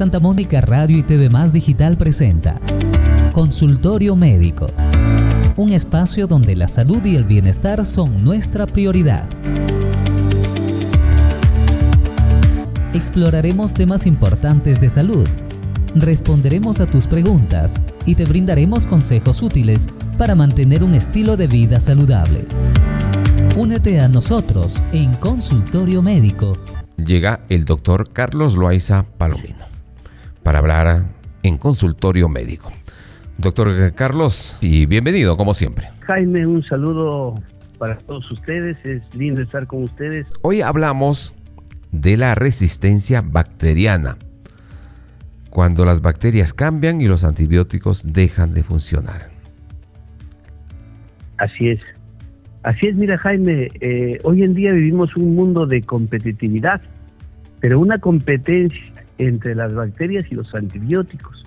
Santa Mónica Radio y TV Más Digital presenta Consultorio Médico, un espacio donde la salud y el bienestar son nuestra prioridad. Exploraremos temas importantes de salud, responderemos a tus preguntas y te brindaremos consejos útiles para mantener un estilo de vida saludable. Únete a nosotros en Consultorio Médico. Llega el doctor Carlos Loaiza Palomino para hablar en Consultorio Médico. Doctor Carlos, y bienvenido como siempre. Jaime, un saludo para todos ustedes, es lindo estar con ustedes. Hoy hablamos de la resistencia bacteriana, cuando las bacterias cambian y los antibióticos dejan de funcionar. Así es, mira Jaime, hoy en día vivimos un mundo de competitividad, pero una competencia entre las bacterias y los antibióticos.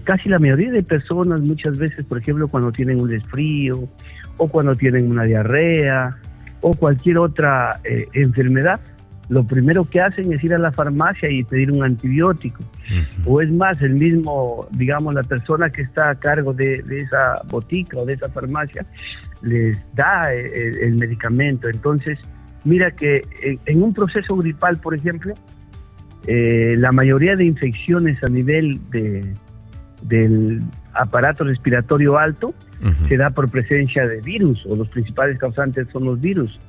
Casi la mayoría de personas muchas veces, por ejemplo, cuando tienen un resfrío o cuando tienen una diarrea o cualquier otra enfermedad, lo primero que hacen es ir a la farmacia y pedir un antibiótico. O es más, el mismo, digamos, la persona que está a cargo de esa botica o de esa farmacia les da el medicamento. Entonces, mira que en un proceso gripal, por ejemplo, la mayoría de infecciones a nivel del aparato respiratorio alto se da por presencia de virus, o los principales causantes son los virus,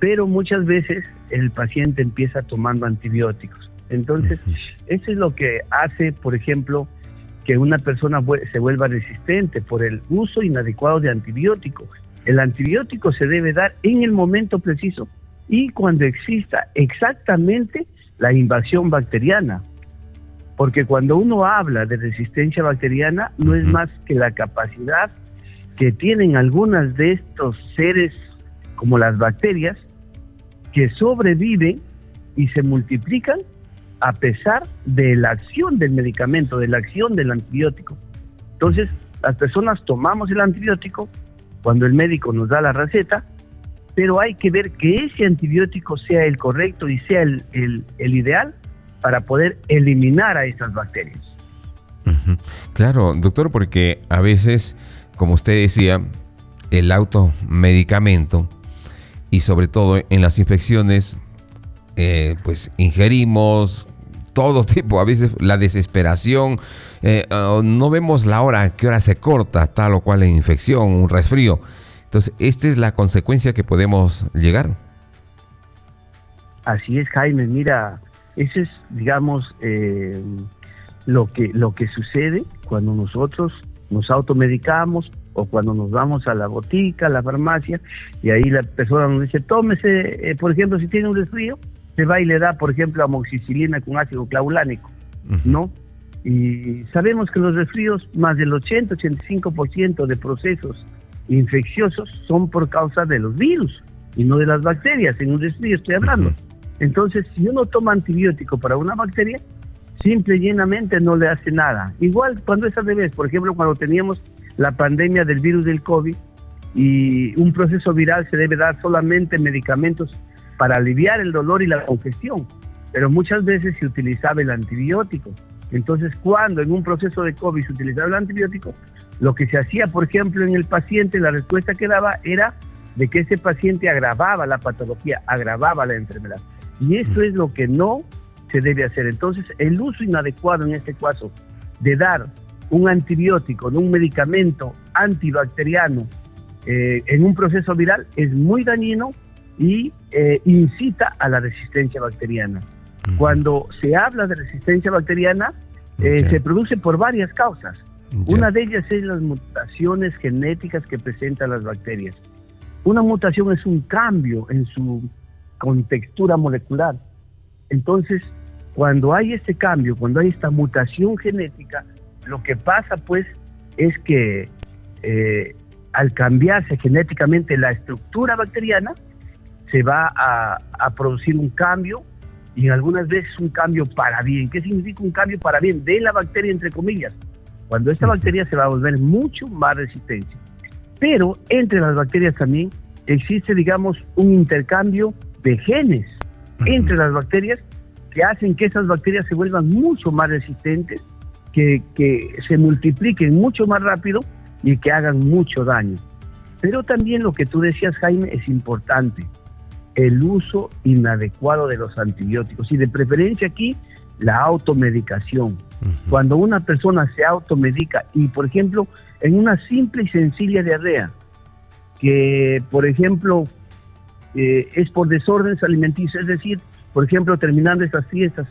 pero muchas veces el paciente empieza tomando antibióticos. Entonces, eso es lo que hace, por ejemplo, que una persona se vuelva resistente por el uso inadecuado de antibióticos. El antibiótico se debe dar en el momento preciso y cuando exista exactamente la invasión bacteriana. Porque cuando uno habla de resistencia bacteriana, no es más que la capacidad que tienen algunas de estos seres, como las bacterias, que sobreviven y se multiplican a pesar de la acción del medicamento, de la acción del antibiótico. Entonces, las personas tomamos el antibiótico cuando el médico nos da la receta, pero hay que ver que ese antibiótico sea el correcto y sea el ideal para poder eliminar a estas bacterias. Claro, doctor, porque a veces, como usted decía, el automedicamento y sobre todo en las infecciones, pues ingerimos todo tipo, a veces la desesperación, no vemos la hora, a qué hora se corta tal o cual infección, un resfrío. Entonces, esta es la consecuencia que podemos llegar. Así es, Jaime, mira, eso es, digamos, lo que sucede cuando nosotros nos automedicamos o cuando nos vamos a la botica, a la farmacia, y ahí la persona nos dice, tómese, por ejemplo, si tiene un resfrío, se va y le da, por ejemplo, amoxicilina con ácido clavulánico, ¿no? Y sabemos que los resfríos, más del 80-85% de procesos infecciosos son por causa de los virus y no de las bacterias. En un resfrío estoy hablando. Entonces, si uno toma antibiótico para una bacteria, simple y llanamente no le hace nada. Igual cuando es al revés, por ejemplo, cuando teníamos la pandemia del virus del COVID y un proceso viral, se debe dar solamente medicamentos para aliviar el dolor y la congestión, pero muchas veces se utilizaba el antibiótico. Entonces, cuando en un proceso de COVID se utilizaba el antibiótico, lo que se hacía, por ejemplo, en el paciente, la respuesta que daba era de que ese paciente agravaba la patología, agravaba la enfermedad. Y esto es lo que no se debe hacer. Entonces, el uso inadecuado en este caso de dar un antibiótico, un medicamento antibacteriano en un proceso viral es muy dañino y incita a la resistencia bacteriana. Cuando se habla de resistencia bacteriana, se produce por varias causas. Una de ellas es las mutaciones genéticas que presentan las bacterias. Una mutación es un cambio en su contextura molecular. Entonces, cuando hay este cambio, cuando hay esta mutación genética, lo que pasa pues es que al cambiarse genéticamente la estructura bacteriana, se va a producir un cambio, y algunas veces un cambio para bien. ¿Qué significa un cambio para bien? De la bacteria, entre comillas. Cuando esta bacteria se va a volver mucho más resistente. Pero entre las bacterias también existe, digamos, un intercambio de genes entre las bacterias que hacen que esas bacterias se vuelvan mucho más resistentes, que se multipliquen mucho más rápido y que hagan mucho daño. Pero también lo que tú decías, Jaime, es importante: el uso inadecuado de los antibióticos, y de preferencia aquí la automedicación. Cuando una persona se automedica, y por ejemplo en una simple y sencilla diarrea, que por ejemplo es por desórdenes alimenticios, es decir, por ejemplo, terminando estas fiestas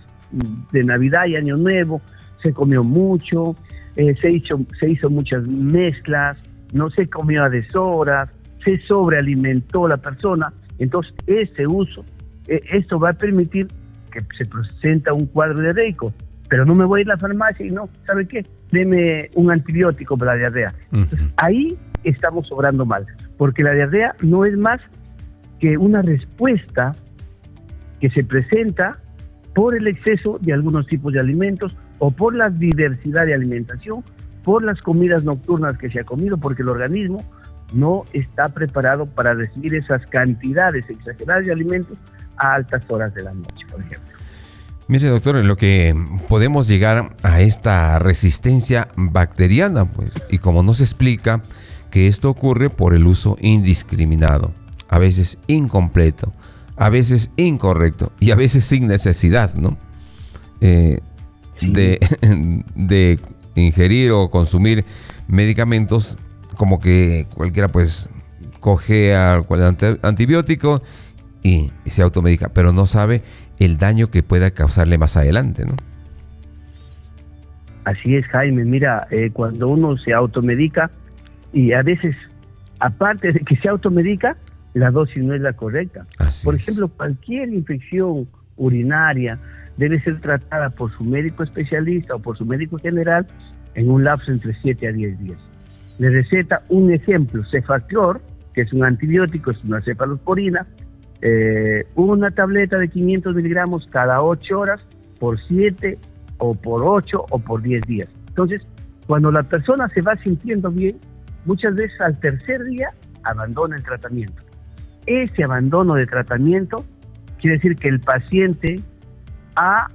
de Navidad y Año Nuevo, se comió mucho, se hizo muchas mezclas, no se comió a deshoras, se sobrealimentó la persona. Entonces ese uso, esto va a permitir que se presenta un cuadro diarreico. Pero no me voy a ir a la farmacia y no, ¿sabe qué? Deme un antibiótico para la diarrea. Entonces, ahí estamos obrando mal, porque la diarrea no es más que una respuesta que se presenta por el exceso de algunos tipos de alimentos o por la diversidad de alimentación, por las comidas nocturnas que se ha comido, porque el organismo no está preparado para recibir esas cantidades exageradas de alimentos a altas horas de la noche, por ejemplo. Mire, doctor, en lo que podemos llegar a esta resistencia bacteriana, pues, y como nos explica que esto ocurre por el uso indiscriminado, a veces incompleto, a veces incorrecto y a veces sin necesidad, ¿no? Sí. de ingerir o consumir medicamentos, como que cualquiera pues coge al antibiótico y se automedica, pero no sabe el daño que pueda causarle más adelante, ¿no? Así es, Jaime. Mira, cuando uno se automedica, y a veces, aparte de que se automedica, la dosis no es la correcta. Por ejemplo, cualquier infección urinaria debe ser tratada por su médico especialista o por su médico general en un lapso entre 7 a 10 días. Le receta un ejemplo, Cefaclor, que es un antibiótico, es una cefalosporina, una tableta de 500 miligramos cada 8 horas por 7 o por 8 o por 10 días. Entonces, cuando la persona se va sintiendo bien, muchas veces al tercer día abandona el tratamiento. Ese abandono de tratamiento quiere decir que el paciente ha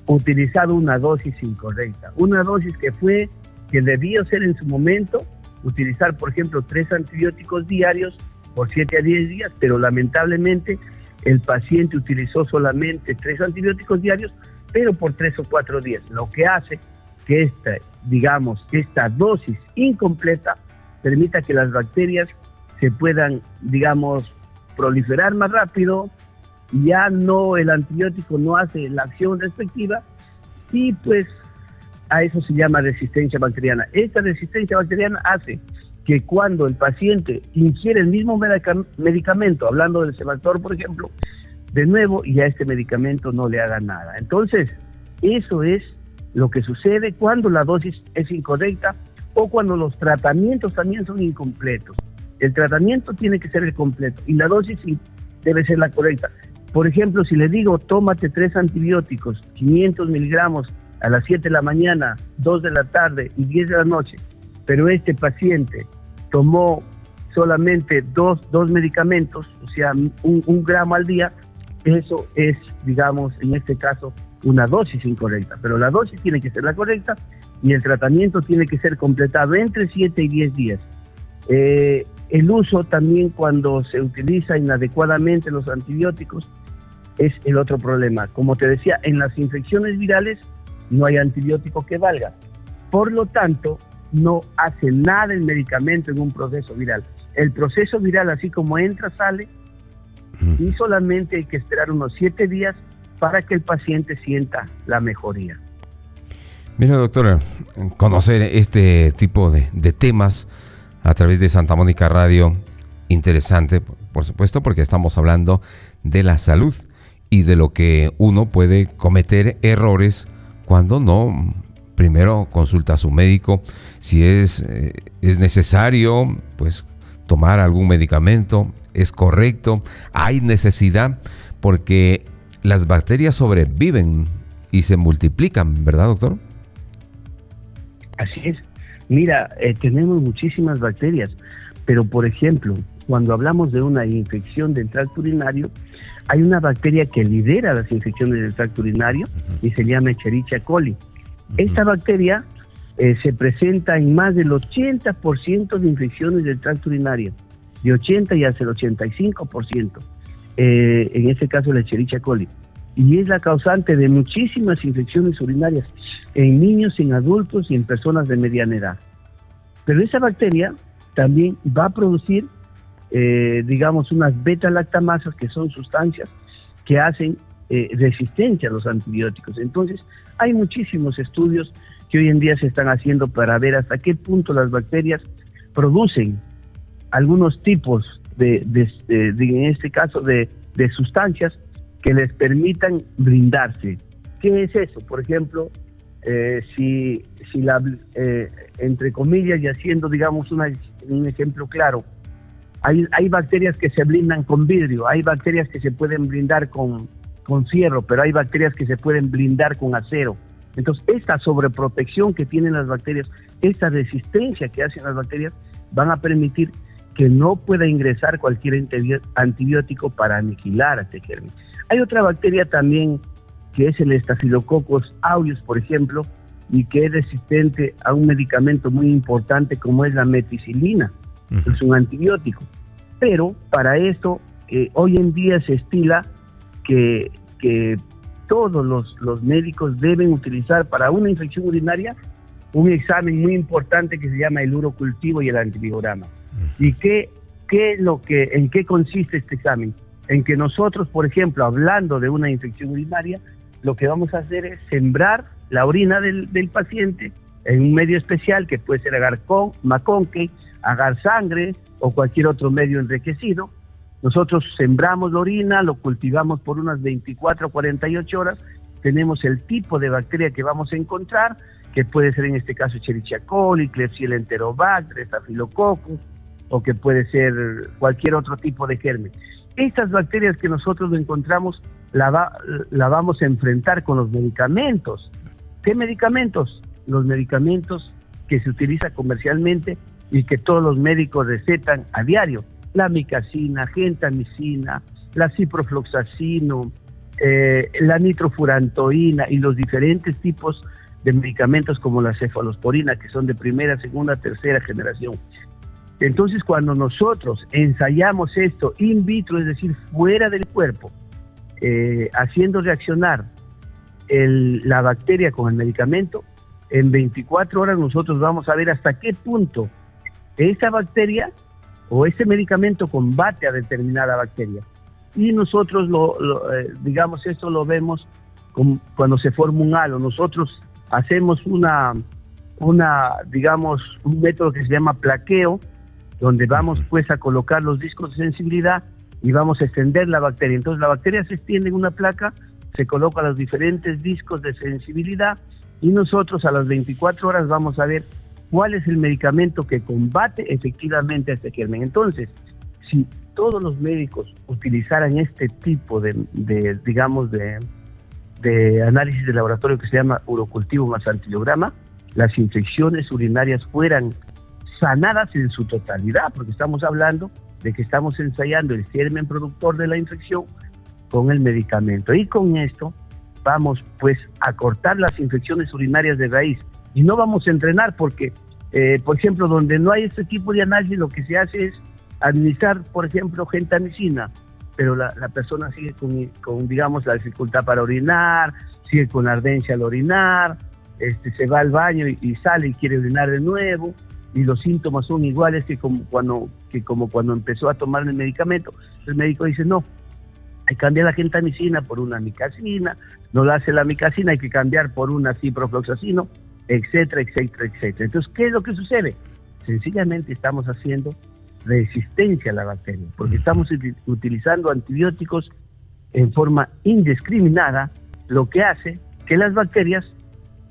utilizado una dosis incorrecta, una dosis que debió ser en su momento utilizar, por ejemplo, 3 antibióticos diarios por 7 a 10 días, pero lamentablemente el paciente utilizó solamente 3 antibióticos diarios, pero por 3 o 4 días, lo que hace que esta dosis incompleta permita que las bacterias se puedan, proliferar más rápido. Ya no, el antibiótico no hace la acción respectiva, y pues a eso se llama resistencia bacteriana. Esta resistencia bacteriana hace que cuando el paciente ingiere el mismo medicamento, hablando del Cefaclor, por ejemplo, de nuevo, ya este medicamento no le haga nada. Entonces, eso es lo que sucede cuando la dosis es incorrecta o cuando los tratamientos también son incompletos. El tratamiento tiene que ser el completo y la dosis debe ser la correcta. Por ejemplo, si le digo, tómate 3 antibióticos, 500 miligramos a las 7 de la mañana, 2 de la tarde y 10 de la noche, pero este paciente tomó solamente dos medicamentos, o sea, un gramo al día, eso es, en este caso, una dosis incorrecta. Pero la dosis tiene que ser la correcta y el tratamiento tiene que ser completado entre 7 y 10 días. El uso también, cuando se utiliza inadecuadamente los antibióticos, es el otro problema. Como te decía, en las infecciones virales no hay antibiótico que valga. Por lo tanto, no hace nada el medicamento en un proceso viral. El proceso viral, así como entra, sale, y solamente hay que esperar unos 7 días para que el paciente sienta la mejoría. Mira, doctora, conocer este tipo de temas a través de Santa Mónica Radio, interesante, por supuesto, porque estamos hablando de la salud y de lo que uno puede cometer errores cuando no primero consulta a su médico si es necesario pues tomar algún medicamento, es correcto, hay necesidad, porque las bacterias sobreviven y se multiplican, ¿verdad, doctor? Así es. Mira, tenemos muchísimas bacterias, pero por ejemplo, cuando hablamos de una infección del tracto urinario, hay una bacteria que lidera las infecciones del tracto urinario y se llama Escherichia coli. Esta bacteria se presenta en más del 80% de infecciones del tracto urinario, de 80 y hasta el 85%, en este caso la Escherichia coli. Y es la causante de muchísimas infecciones urinarias en niños, en adultos y en personas de mediana edad. Pero esa bacteria también va a producir, digamos, unas beta-lactamasas, que son sustancias que hacen resistencia a los antibióticos. Entonces, hay muchísimos estudios que hoy en día se están haciendo para ver hasta qué punto las bacterias producen algunos tipos en este caso, de sustancias que les permitan blindarse. ¿Qué es eso? Por ejemplo, entre comillas, y haciendo, digamos, un ejemplo claro, hay bacterias que se blindan con vidrio, hay bacterias que se pueden blindar con fierro, pero hay bacterias que se pueden blindar con acero. Entonces, esta sobreprotección que tienen las bacterias, esta resistencia que hacen las bacterias, van a permitir que no pueda ingresar cualquier antibiótico para aniquilar a este germen. Hay otra bacteria también, que es el Staphylococcus aureus, por ejemplo, y que es resistente a un medicamento muy importante como es la meticilina. Es un antibiótico. Pero para esto, hoy en día se estila que todos los médicos deben utilizar para una infección urinaria un examen muy importante que se llama el urocultivo y el antibiograma. ¿Y en qué consiste este examen? En que nosotros, por ejemplo, hablando de una infección urinaria, lo que vamos a hacer es sembrar la orina del paciente en un medio especial, que puede ser agar maconque, agar sangre o cualquier otro medio enriquecido. Nosotros sembramos la orina, lo cultivamos por unas 24 o 48 horas, tenemos el tipo de bacteria que vamos a encontrar, que puede ser en este caso Escherichia coli, Klebsiella enterobacter, Staphylococcus, o que puede ser cualquier otro tipo de germen. Estas bacterias que nosotros encontramos la vamos a enfrentar con los medicamentos. ¿Qué medicamentos? Los medicamentos que se utilizan comercialmente y que todos los médicos recetan a diario: la amikacina, gentamicina, la ciprofloxacino, la nitrofurantoína y los diferentes tipos de medicamentos como la cefalosporina, que son de primera, segunda, tercera generación. Entonces, cuando nosotros ensayamos esto in vitro, es decir, fuera del cuerpo, haciendo reaccionar la bacteria con el medicamento, en 24 horas nosotros vamos a ver hasta qué punto esa bacteria o ese medicamento combate a determinada bacteria. Y nosotros, digamos, esto lo vemos cuando se forma un halo. Nosotros hacemos digamos, un método que se llama plaqueo, donde vamos pues a colocar los discos de sensibilidad y vamos a extender la bacteria. Entonces la bacteria se extiende en una placa, se coloca los diferentes discos de sensibilidad y nosotros a las 24 horas vamos a ver cuál es el medicamento que combate efectivamente a este germen. Entonces, si todos los médicos utilizaran este tipo de análisis de laboratorio que se llama urocultivo más antibiograma, las infecciones urinarias fueran sanadas en su totalidad, porque estamos hablando de que estamos ensayando el germen productor de la infección con el medicamento. Y con esto vamos pues a cortar las infecciones urinarias de raíz. Y no vamos a entrenar porque, por ejemplo, donde no hay este tipo de análisis, lo que se hace es administrar, por ejemplo, gentamicina, pero la persona sigue con, digamos, la dificultad para orinar, sigue con ardencia al orinar, se va al baño y sale y quiere orinar de nuevo, y los síntomas son iguales que como cuando empezó a tomar el medicamento. El médico dice, no, hay que cambiar la gentamicina por una amikacina, no la hace la amikacina, hay que cambiar por una ciprofloxacino, etcétera, etcétera, etcétera. Entonces, ¿qué es lo que sucede? Sencillamente estamos haciendo resistencia a la bacteria, porque estamos utilizando antibióticos en forma indiscriminada, lo que hace que las bacterias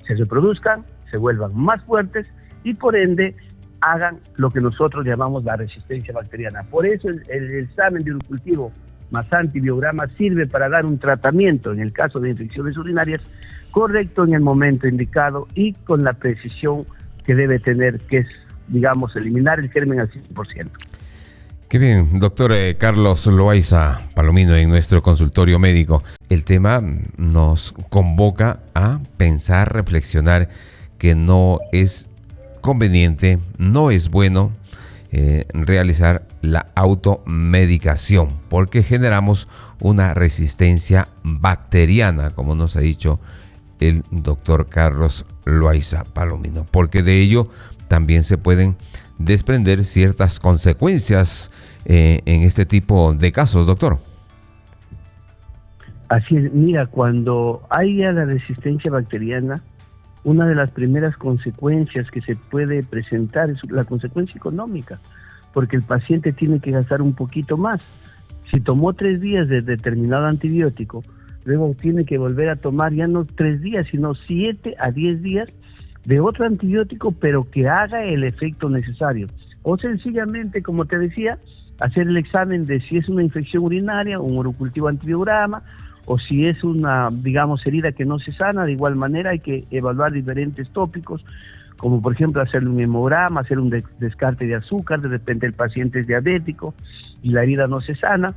se reproduzcan, se vuelvan más fuertes y por ende hagan lo que nosotros llamamos la resistencia bacteriana. Por eso el examen de urocultivo más antibiograma sirve para dar un tratamiento en el caso de infecciones urinarias correcto en el momento indicado y con la precisión que debe tener, que es, digamos, eliminar el germen al 100%. Qué bien, doctor Carlos Loaiza Palomino, en nuestro consultorio médico. El tema nos convoca a pensar, reflexionar que no es conveniente, no es bueno realizar la automedicación, porque generamos una resistencia bacteriana, como nos ha dicho el doctor Carlos Loaiza Palomino, porque de ello también se pueden desprender ciertas consecuencias en este tipo de casos, doctor. Así es, mira, cuando haya la resistencia bacteriana, una de las primeras consecuencias que se puede presentar es la consecuencia económica, porque el paciente tiene que gastar un poquito más. Si tomó 3 días de determinado antibiótico, luego tiene que volver a tomar ya no 3 días, sino 7 a 10 días de otro antibiótico, pero que haga el efecto necesario. O sencillamente, como te decía, hacer el examen de si es una infección urinaria, un urocultivo antibiograma, o si es una, digamos, herida que no se sana. De igual manera hay que evaluar diferentes tópicos, como por ejemplo hacerle un hemograma, hacer un descarte de azúcar. De repente el paciente es diabético y la herida no se sana,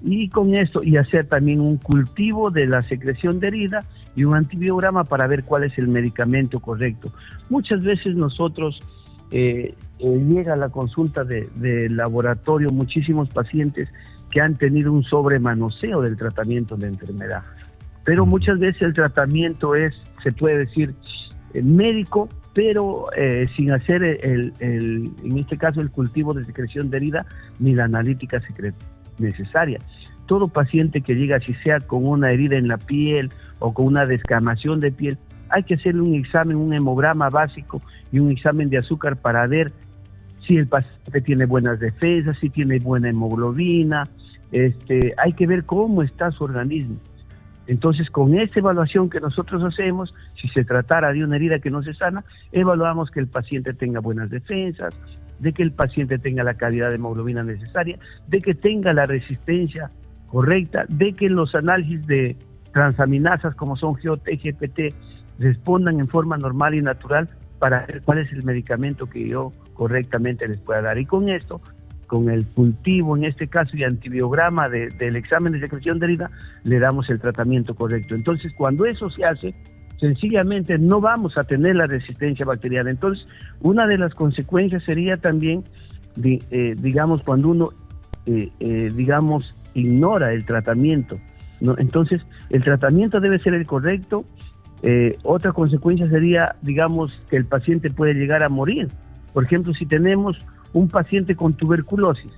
y con esto, y hacer también un cultivo de la secreción de herida y un antibiograma para ver cuál es el medicamento correcto. Muchas veces nosotros llega a la consulta de laboratorio muchísimos pacientes que han tenido un sobremanoseo del tratamiento de la enfermedad, pero muchas veces el tratamiento es, se puede decir, médico, pero sin hacer en este caso el cultivo de secreción de herida ni la analítica necesaria. Todo paciente que llega, si sea con una herida en la piel o con una descamación de piel, hay que hacerle un examen, un hemograma básico y un examen de azúcar para ver si el paciente tiene buenas defensas, si tiene buena hemoglobina. Hay que ver cómo está su organismo. Entonces, con esta evaluación que nosotros hacemos, si se tratara de una herida que no se sana, evaluamos que el paciente tenga buenas defensas, de que el paciente tenga la calidad de hemoglobina necesaria, de que tenga la resistencia correcta, de que los análisis de transaminasas como son GOT, GPT, respondan en forma normal y natural para ver cuál es el medicamento que yo correctamente les pueda dar. Y con esto, con el cultivo en este caso y antibiograma del examen de secreción de herida, le damos el tratamiento correcto. Entonces, cuando eso se hace, sencillamente no vamos a tener la resistencia bacteriana. Entonces, una de las consecuencias sería también, digamos, cuando uno, digamos, ignora el tratamiento, ¿no? Entonces, el tratamiento debe ser el correcto. Otra consecuencia sería, digamos, que el paciente puede llegar a morir. Por ejemplo, si tenemos un paciente con tuberculosis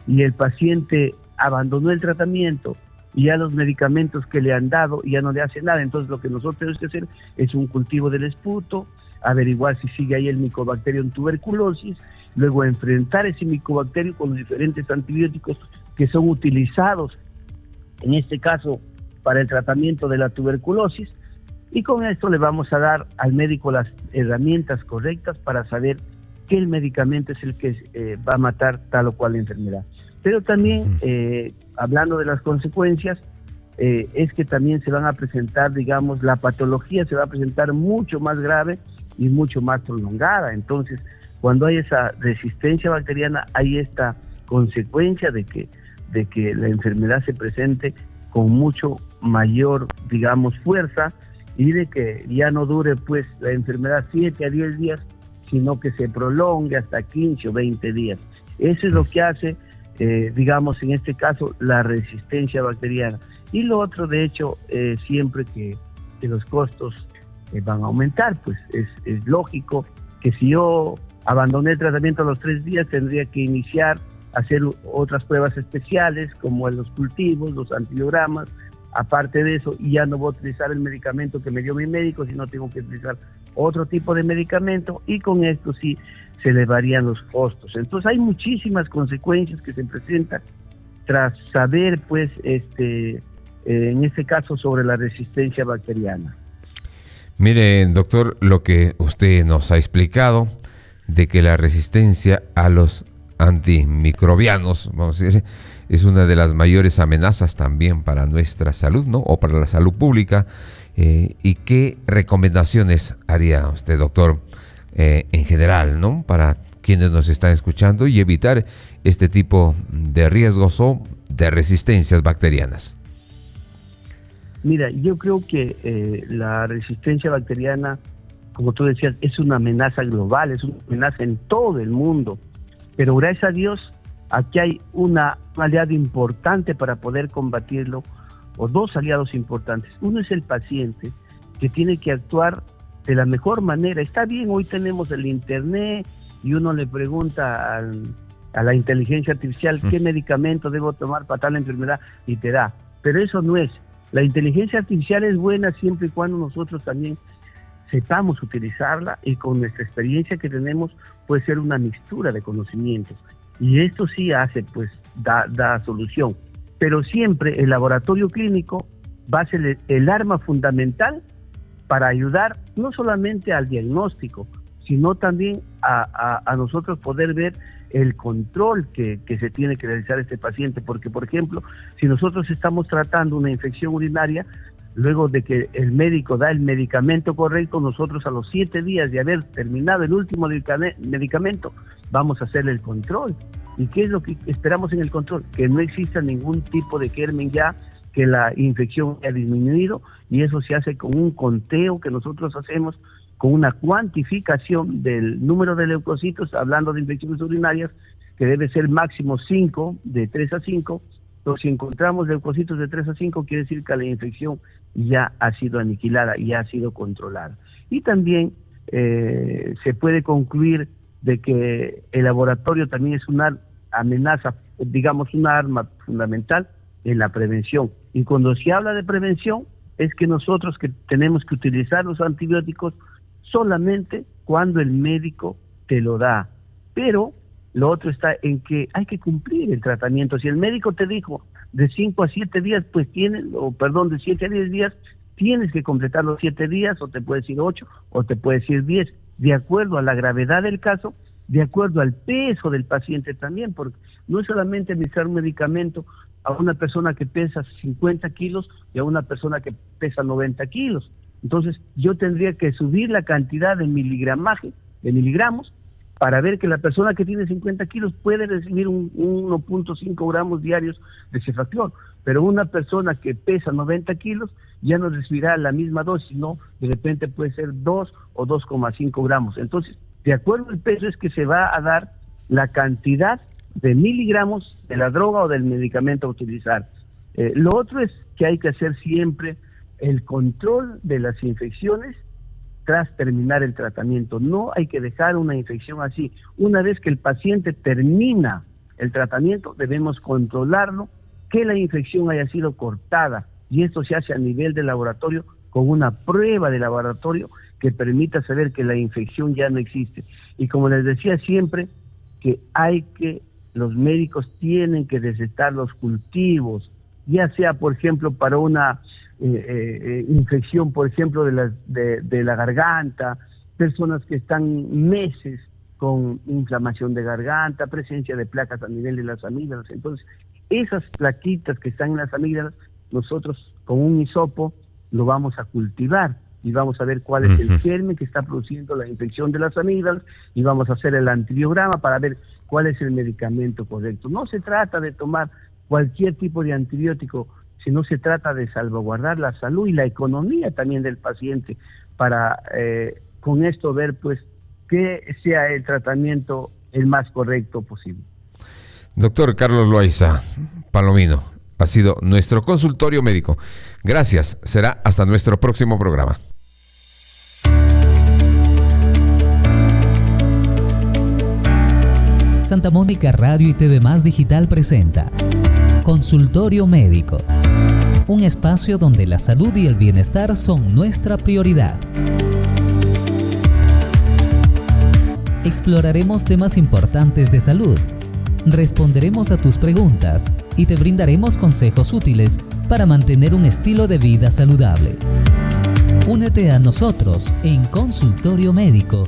y el paciente abandonó el tratamiento y ya los medicamentos que le han dado ya no le hacen nada, entonces lo que nosotros tenemos que hacer es un cultivo del esputo, averiguar si sigue ahí el micobacterio en tuberculosis, luego enfrentar ese micobacterio con los diferentes antibióticos que son utilizados, en este caso, para el tratamiento de la tuberculosis, y con esto le vamos a dar al médico las herramientas correctas para saber que el medicamento es el que va a matar tal o cual enfermedad. Pero también, hablando de las consecuencias, es que también se van a presentar, digamos, la patología se va a presentar mucho más grave y mucho más prolongada. Entonces, cuando hay esa resistencia bacteriana, hay esta consecuencia de que la enfermedad se presente con mucho mayor, digamos, fuerza, y de que ya no dure pues la enfermedad 7 a 10 días, sino que se prolongue hasta 15 o 20 días. Eso es lo que hace, digamos, en este caso, la resistencia bacteriana. Y lo otro, de hecho, siempre que los costos van a aumentar, pues es lógico que si yo abandoné el tratamiento a los 3 días, tendría que iniciar a hacer otras pruebas especiales, como los cultivos, los antibiogramas. Aparte de eso, ya no voy a utilizar el medicamento que me dio mi médico, sino tengo que utilizar otro tipo de medicamento, y con esto sí se elevarían los costos. Entonces hay muchísimas consecuencias que se presentan tras saber, pues, en este caso, sobre la resistencia bacteriana. Mire, doctor, lo que usted nos ha explicado de que la resistencia a los antimicrobianos, vamos a decir, es una de las mayores amenazas también para nuestra salud, ¿no? O para la salud pública. ¿Y qué recomendaciones haría usted, doctor, en general, ¿no? Para quienes nos están escuchando y evitar este tipo de riesgos o de resistencias bacterianas? Mira, yo creo que la resistencia bacteriana, como tú decías, es una amenaza global, es una amenaza en todo el mundo. Pero gracias a Dios, aquí hay un aliado importante para poder combatirlo, o dos aliados importantes. Uno es el paciente, que tiene que actuar de la mejor manera. Está bien, hoy tenemos el internet y uno le pregunta a la inteligencia artificial qué medicamento debo tomar para tal enfermedad y te da. Pero eso no es. La inteligencia artificial es buena siempre y cuando nosotros también sepamos utilizarla, y con nuestra experiencia que tenemos puede ser una mixtura de conocimientos. Y esto sí hace, pues, da solución. Pero siempre el laboratorio clínico va a ser el arma fundamental para ayudar no solamente al diagnóstico, sino también a nosotros poder ver el control que se tiene que realizar este paciente. Porque, por ejemplo, si nosotros estamos tratando una infección urinaria, luego de que el médico da el medicamento correcto, nosotros a los 7 días de haber terminado el último medicamento, vamos a hacer el control. ¿Y qué es lo que esperamos en el control? Que no exista ningún tipo de germen ya, que la infección haya disminuido, y eso se hace con un conteo que nosotros hacemos, con una cuantificación del número de leucocitos, hablando de infecciones urinarias, que debe ser máximo 5, de 3 a 5. Entonces, si encontramos leucocitos de 3 a 5, quiere decir que la infección ya ha sido aniquilada y ya ha sido controlada. Y también se puede concluir de que el laboratorio también es una amenaza, digamos, una arma fundamental en la prevención. Y cuando se habla de prevención, es que nosotros que tenemos que utilizar los antibióticos solamente cuando el médico te lo da. Pero lo otro está en que hay que cumplir el tratamiento. Si el médico te dijo de 5 a 7 días, pues de 7 a 10 días, tienes que completar los 7 días, o te puede decir 8, o te puede decir 10, de acuerdo a la gravedad del caso, de acuerdo al peso del paciente también, porque no es solamente administrar un medicamento a una persona que pesa 50 kilos y a una persona que pesa 90 kilos. Entonces, yo tendría que subir la cantidad de miligramos, para ver que la persona que tiene 50 kilos puede recibir 1.5 gramos diarios de cefaclor, pero una persona que pesa 90 kilos ya no recibirá la misma dosis, sino de repente puede ser 2 o 2,5 gramos. Entonces, de acuerdo al peso es que se va a dar la cantidad de miligramos de la droga o del medicamento a utilizar. Lo otro es que hay que hacer siempre el control de las infecciones tras terminar el tratamiento. No hay que dejar una infección así. Una vez que el paciente termina el tratamiento, debemos controlarlo, que la infección haya sido cortada, y esto se hace a nivel de laboratorio con una prueba de laboratorio que permita saber que la infección ya no existe. Y como les decía siempre, que los médicos tienen que desetar los cultivos, ya sea, por ejemplo, para una infección, por ejemplo, de la garganta, personas que están meses con inflamación de garganta, presencia de placas a nivel de las amígdalas. Entonces, esas plaquitas que están en las amígdalas, nosotros con un hisopo lo vamos a cultivar y vamos a ver cuál es el germen que está produciendo la infección de las amígdalas, y vamos a hacer el antibiograma para ver cuál es el medicamento correcto. No se trata de tomar cualquier tipo de antibiótico, sino se trata de salvaguardar la salud y la economía también del paciente, para con esto ver pues que sea el tratamiento el más correcto posible. Doctor Carlos Loaiza Palomino, ha sido nuestro consultorio médico. Gracias, será hasta nuestro próximo programa. Santa Mónica Radio y TV Más Digital presenta Consultorio Médico, un espacio donde la salud y el bienestar son nuestra prioridad. Exploraremos temas importantes de salud, responderemos a tus preguntas y te brindaremos consejos útiles para mantener un estilo de vida saludable. Únete a nosotros en Consultorio Médico